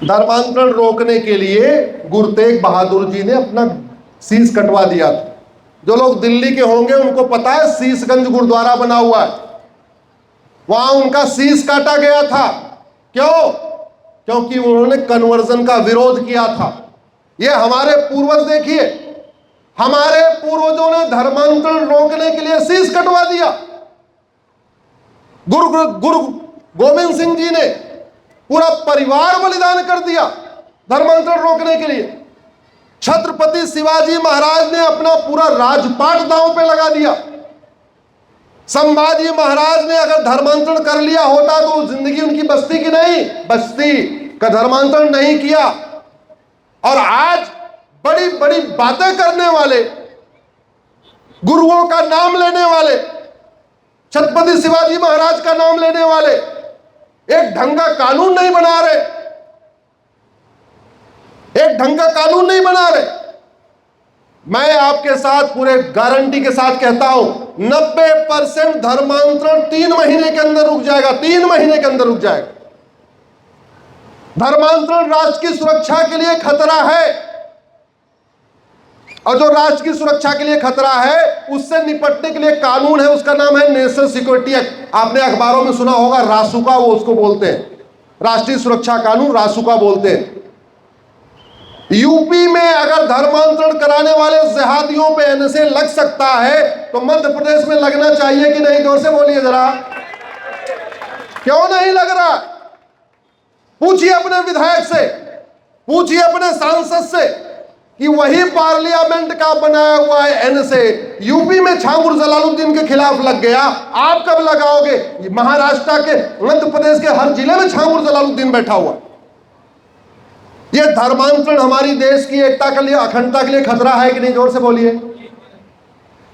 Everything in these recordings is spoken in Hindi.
धर्मांतरण रोकने के लिए गुरु तेग बहादुर जी ने अपना शीश कटवा दिया था। जो लोग दिल्ली के होंगे उनको पता है शीशगंज गुरुद्वारा बना हुआ है, वहां उनका शीश काटा गया था। क्यों? क्योंकि उन्होंने कन्वर्जन का विरोध किया था। ये हमारे पूर्वज देखिए, हमारे पूर्वजों ने धर्मांतरण रोकने के लिए शीश कटवा दिया। गुरु गोविंद सिंह जी ने पूरा परिवार बलिदान कर दिया धर्मांतरण रोकने के लिए। छत्रपति शिवाजी महाराज ने अपना पूरा राजपाट दांव पे लगा दिया। संभाजी महाराज ने अगर धर्मांतरण कर लिया होता तो जिंदगी उनकी बचती कि नहीं बचती, का धर्मांतरण नहीं किया। और आज बड़ी बड़ी बातें करने वाले, गुरुओं का नाम लेने वाले, छत्रपति शिवाजी महाराज का नाम लेने वाले एक ढंग का कानून नहीं बना रहे, एक ढंग का कानून नहीं बना रहे। मैं आपके साथ पूरे गारंटी के साथ कहता हूं 90% धर्मांतरण 3 महीने के अंदर रुक जाएगा, 3 महीने के अंदर रुक जाएगा। धर्मांतरण राष्ट्र की सुरक्षा के लिए खतरा है, और जो राष्ट्र की सुरक्षा के लिए खतरा है उससे निपटने के लिए कानून है, उसका नाम है नेशनल सिक्योरिटी एक्ट। आपने अखबारों में सुना होगा, रासुका वो उसको बोलते हैं, राष्ट्रीय सुरक्षा कानून रासुका बोलते हैं। यूपी में अगर धर्मांतरण कराने वाले जिहादियों पे एनएसए लग सकता है तो मध्य प्रदेश में लगना चाहिए कि नहीं? जोर से बोलिए जरा, क्यों नहीं लग रहा? पूछिए अपने विधायक से, पूछिए अपने सांसद से कि वही पार्लियामेंट का बनाया हुआ है एनएसए यूपी में छांगुर जलालुद्दीन के खिलाफ लग गया, आप कब लगाओगे? महाराष्ट्र के, मध्य प्रदेश के हर जिले में छांगुर जलालुद्दीन बैठा हुआ। यह धर्मांतरण हमारी देश की एकता के लिए, अखंडता के लिए खतरा है कि नहीं? जोर से बोलिए।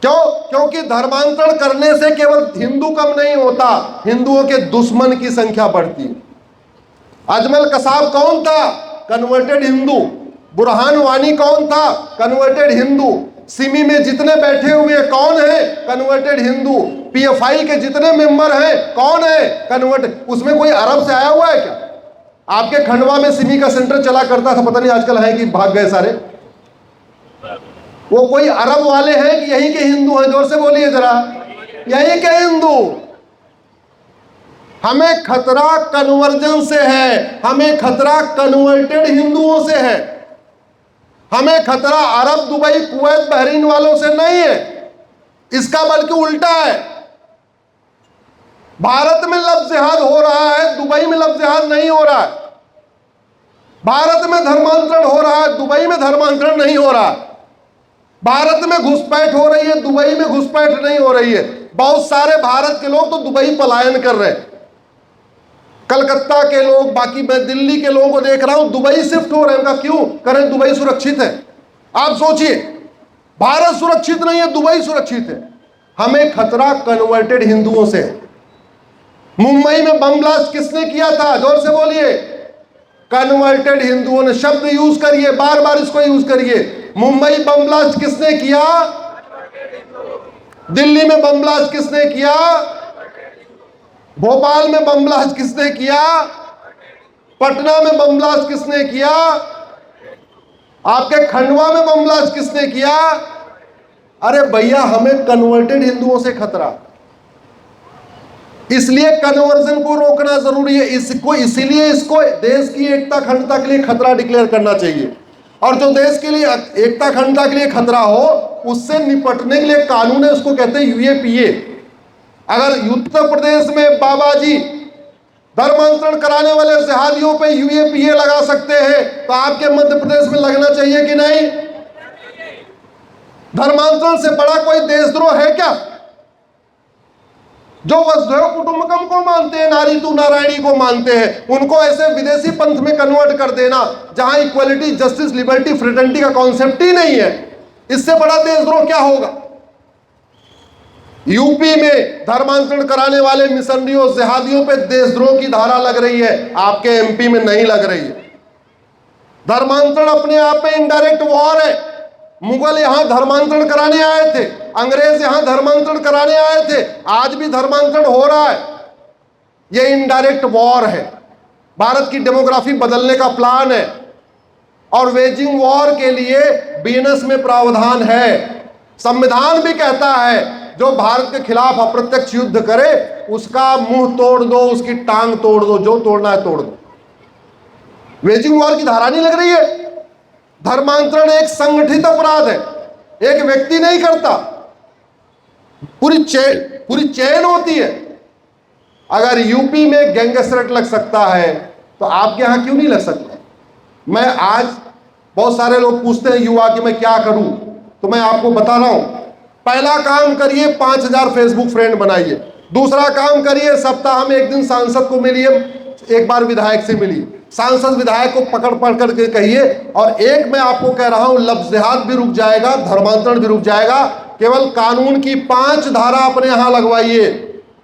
क्यों? क्योंकि धर्मांतरण करने से केवल हिंदू कम नहीं होता, हिंदुओं के दुश्मन की संख्या बढ़ती है। अजमल कसाब कौन था? कन्वर्टेड हिंदू। बुरहान वानी कौन था? कन्वर्टेड हिंदू। सिमी में जितने बैठे हुए कौन है? कन्वर्टेड हिंदू। पीएफआई के जितने मेंबर हैं कौन है? कन्वर्टेड। उसमें कोई अरब से आया हुआ है क्या? आपके खंडवा में सिमी का सेंटर चला करता था, पता नहीं आजकल है कि भाग गए सारे। वो कोई अरब वाले हैं कि यहीं के हिंदू हैं? जोर से बोलिए जरा, यहीं के हिंदू। हमें खतरा कन्वर्जन से है, हमें खतरा कन्वर्टेड हिंदुओं से है, हमें खतरा अरब, दुबई, कुवैत, बहरीन वालों से नहीं है। इसका बल्कि उल्टा है। भारत में लव जिहाद हो रहा है, दुबई में लव जिहाद नहीं हो रहा है। भारत में धर्मांतरण हो रहा है, दुबई में धर्मांतरण नहीं हो रहा है। भारत में घुसपैठ हो रही है, दुबई में घुसपैठ नहीं हो रही है। बहुत सारे भारत के लोग तो दुबई पलायन कर रहे हैं। कलकत्ता के लोग, बाकी मैं दिल्ली के लोगों को देख रहा हूं दुबई शिफ्ट हो रहे हैं। क्यों करें? दुबई सुरक्षित है। आप सोचिए, भारत सुरक्षित नहीं है, दुबई सुरक्षित है। हमें खतरा कन्वर्टेड हिंदुओं से है। मुंबई में बम ब्लास्ट किसने किया था? जोर से बोलिए। कन्वर्टेड हिंदुओं ने। शब्द यूज करिए, बार बार इसको यूज करिए। मुंबई बम ब्लास्ट किसने किया? दिल्ली में बम ब्लास्ट किसने किया? भोपाल में बम ब्लास्ट किसने किया? पटना में बम ब्लास्ट किसने किया? आपके खंडवा में बम ब्लास्ट किसने किया? अरे भैया, हमें कन्वर्टेड हिंदुओं से खतरा, इसलिए कन्वर्जन को रोकना जरूरी है। इसीलिए इसको देश की एकता अखंडता के लिए खतरा डिक्लेयर करना चाहिए। और जो देश के लिए एकता अखंडता के लिए खतरा हो उससे निपटने के लिए कानून है, उसको कहते हैं यूएपीए। अगर उत्तर प्रदेश में बाबा जी धर्मांतरण कराने वाले जिहादियों पे यूएपीए लगा सकते हैं तो आपके मध्य प्रदेश में लगना चाहिए कि नहीं? धर्मांतरण से बड़ा कोई देशद्रोह है क्या? जो वसुधैव कुटुंबकम को मानते हैं, नारी तू नारायणी को मानते हैं, उनको ऐसे विदेशी पंथ में कन्वर्ट कर देना जहां इक्वलिटी, जस्टिस, लिबर्टी, फ्रेटर्निटी का कॉन्सेप्ट ही नहीं है, इससे बड़ा देशद्रोह क्या होगा? यूपी में धर्मांतरण कराने वाले मिशनरियों, जिहादियों पे देशद्रोह की धारा लग रही है, आपके एमपी में नहीं लग रही है। धर्मांतरण अपने आप में इनडायरेक्ट वॉर है। मुगल यहां धर्मांतरण कराने आए थे, अंग्रेज यहां धर्मांतरण कराने आए थे, आज भी धर्मांतरण हो रहा है। यह इनडायरेक्ट वॉर है। भारत की डेमोग्राफी बदलने का प्लान है और वेजिंग वॉर के लिए बीएनएस में प्रावधान है। संविधान भी कहता है जो भारत के खिलाफ अप्रत्यक्ष युद्ध करे उसका मुंह तोड़ दो, उसकी टांग तोड़ दो, जो तोड़ना है तोड़ दो। वेजिंग वॉर की धारा नहीं लग रही है। धर्मांतरण एक संगठित अपराध है, एक व्यक्ति नहीं करता, पूरी चेन होती है। अगर यूपी में गैंगस्टर लग सकता है तो आपके यहां क्यों नहीं लग सकता? मैं आज बहुत सारे लोग पूछते हैं युवा कि मैं क्या करूं, तो मैं आपको बता रहा हूं, पहला काम करिए 5000 फेसबुक फ्रेंड बनाइए। दूसरा काम करिए सप्ताह में एक दिन सांसद को मिलिए, एक बार विधायक से मिलिए, सांसद विधायक को पकड़ करके कहिए। और एक मैं आपको कह रहा हूं, लफ्ज़ जिहाद भी रुक जाएगा, धर्मांतरण भी रुक जाएगा। केवल कानून की 5 धारा अपने यहां लगवाइए।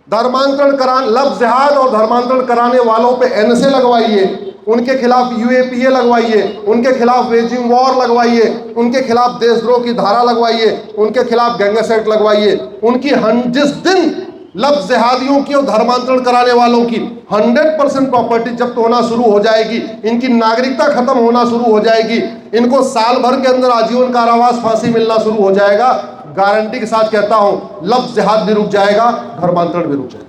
धर्मांतरण लफ्ज़ जिहाद और धर्मांतरण कराने वालों पे एनएसए लगवाइए, उनके खिलाफ यूएपीए लगवाइए, उनके खिलाफ वेजिंग वॉर लगवाइए, उनके खिलाफ देशद्रोह की धारा लगवाइए, उनके खिलाफ गैंगस्टर एक्ट लगवाइए। उनकी जिस दिन लफ्ज़ जिहादियों की और धर्मांतरण कराने वालों की 100% प्रॉपर्टी जब्त होना शुरू हो जाएगी, इनकी नागरिकता खत्म होना शुरू हो जाएगी, इनको साल भर के अंदर आजीवन कारावास, फांसी मिलना शुरू हो जाएगा। गारंटी के साथ कहता हूं, लफ्ज़ जिहाद भी रुक जाएगा, धर्मांतरण भी रुक जाएगा।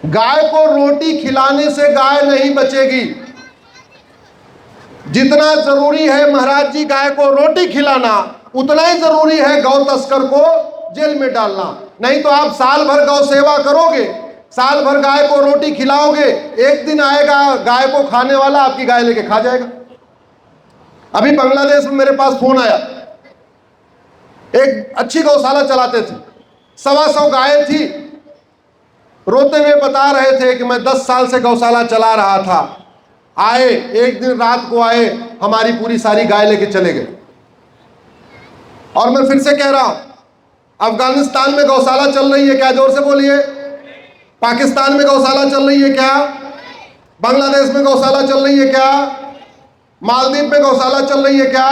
गाय को रोटी खिलाने से गाय नहीं बचेगी। जितना जरूरी है महाराज जी गाय को रोटी खिलाना, उतना ही जरूरी है गौ तस्कर को जेल में डालना। नहीं तो आप साल भर गौ सेवा करोगे, साल भर गाय को रोटी खिलाओगे, एक दिन आएगा गाय को खाने वाला आपकी गाय लेके खा जाएगा। अभी बांग्लादेश में मेरे पास फोन आया, एक अच्छी गौशाला चलाते थे, 125 गायें थी। रोते हुए बता रहे थे कि मैं 10 साल से गौशाला चला रहा था। आए एक दिन रात को आए, हमारी पूरी सारी गाय लेके चले गए। और मैं फिर से कह रहा हूं, अफगानिस्तान में गौशाला चल रही है क्या? जोर से बोलिए। पाकिस्तान में गौशाला चल रही है क्या? बांग्लादेश में गौशाला चल रही है क्या? मालदीव में गौशाला चल रही है क्या?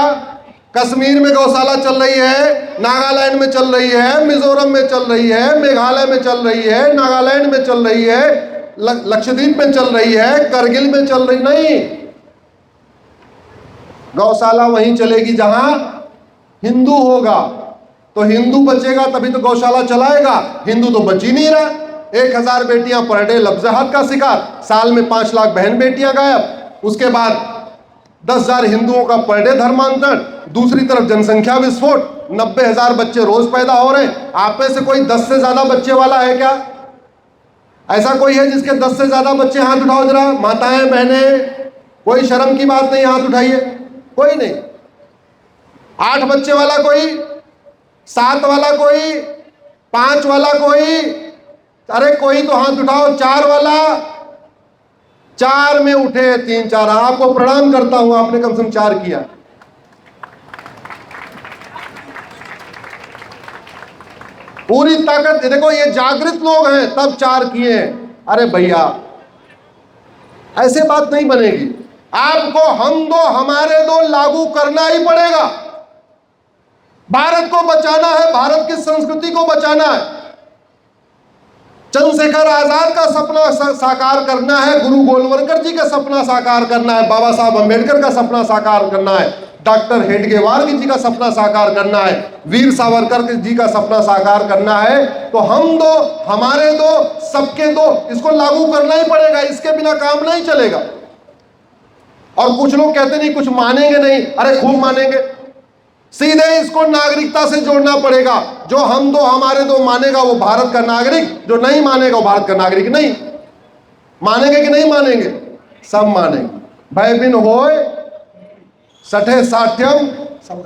कश्मीर में गौशाला चल रही है, नागालैंड में चल रही है, मिजोरम में चल रही है, मेघालय में चल रही है, नागालैंड में चल रही है, लक्षद्वीप में चल रही है, करगिल में चल रही नहीं। गौशाला वहीं चलेगी जहां हिंदू होगा, तो हिंदू बचेगा तभी तो गौशाला चलाएगा। हिंदू तो बच ही नहीं रहा। 1000 बेटियां पर डे लफ्ज़ जिहाद का शिकार, साल में 5 लाख बहन बेटियां गायब। उसके बाद 10,000 हिंदुओं का पर डे धर्मांतरण, दूसरी तरफ जनसंख्या विस्फोट, 90,000 बच्चे रोज पैदा हो रहे हैं। आप में से कोई 10 से ज्यादा बच्चे वाला है क्या? ऐसा कोई है जिसके 10 से ज्यादा बच्चे? हाथ उठाओ जरा, माताएं बहनें, कोई शर्म की बात नहीं, हाथ उठाइए। कोई नहीं। 8 बच्चे वाला कोई? 7 वाला कोई? 5 वाला कोई? अरे कोई तो हाथ उठाओ। 4 वाला? 4 में उठे 3-4। आपको प्रणाम करता हूं, आपने कम से कम 4 किया। पूरी ताकत देखो, ये जागृत लोग हैं तब 4 किए हैं। अरे भैया ऐसे बात नहीं बनेगी। आपको हम दो हमारे दो लागू करना ही पड़ेगा। भारत को बचाना है, भारत की संस्कृति को बचाना है। चंद्रशेखर आजाद का सपना साकार करना है, गुरु गोलवलकर जी का सपना साकार करना है, बाबा साहब अम्बेडकर का सपना साकार करना है, डॉक्टर हेडगेवार जी का सपना साकार करना है, वीर सावरकर जी का सपना साकार करना है। तो हम दो हमारे दो सबके दो, इसको लागू करना ही पड़ेगा, इसके बिना काम नहीं चलेगा। और कुछ लोग कहते नहीं कुछ मानेंगे नहीं, अरे खूब मानेंगे। सीधे इसको नागरिकता से जोड़ना पड़ेगा। जो हम दो हमारे दो मानेगा वो भारत का नागरिक, जो नहीं मानेगा वो भारत का नागरिक नहीं। मानेंगे कि नहीं मानेंगे? सब मानेंगे। भय बिन होय सठे साठ्यम सब।